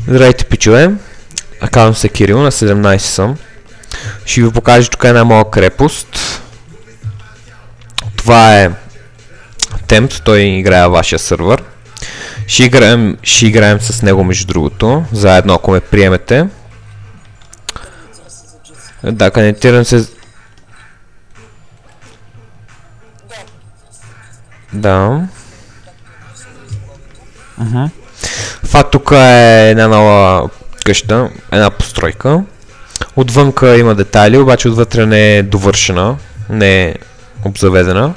Здравейте, пичове! Казвам се Кирил, на 17 съм. Ще ви покажа тук една моя крепост. Това е Темп, той играе във вашия сървър. Ще играем с него, между другото, заедно, ако ме приемете. Да, кандидатирам се. Да. Това тук е една нова къща, една постройка. Отвънка има детайли, обаче отвътре не е довършена, не е обзаведена.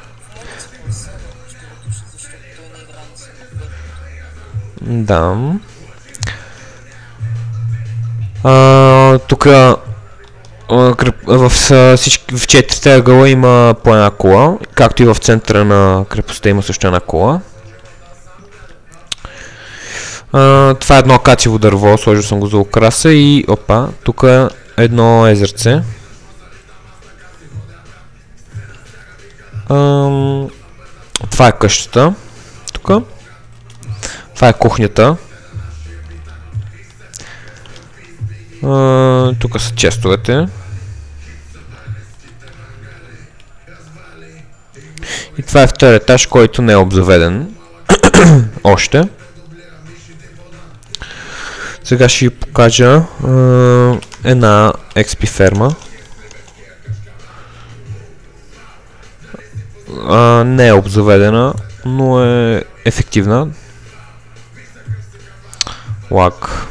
Да. Тук в четирите ъгъла има по една кола, както и в центъра на крепостта има също една кола. Това е едно акациево дърво, сложил съм го за украса и опа, тук е едно езерце. Това е къщата. Тук. Това е кухнята. Тук са честовете. И това е втори етаж, който не е обзаведен. Още. Сега ще ви покажа една XP ферма. Не е обзаведена, но е ефективна. Лаг.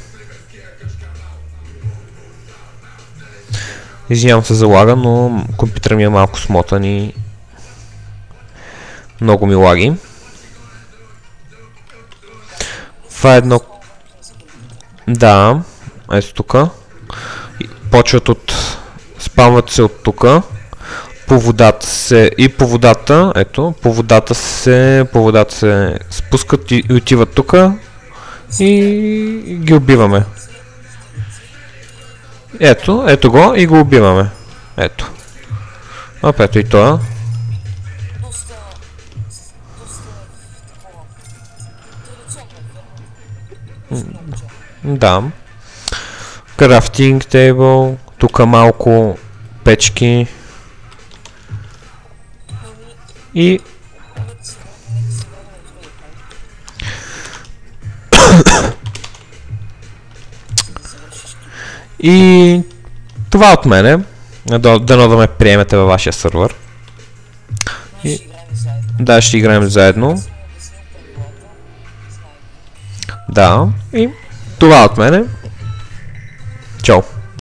Извинявам се за лага, но компютър ми е малко смотан и много ми лаги. Това е едно. Да, ето тук. Почват от. Спамват се от тук. По водата се. И по водата, ето, по водата се спускат и отиват тук. И ги убиваме. Ето го и го убиваме. Ето. Ето и това. Да. Крафтинг тейбъл. Тук малко печки. И и това от мене. Дано да ме приемете във вашия сървър. Да, ще играем заедно. Да, и това от мене. Чао!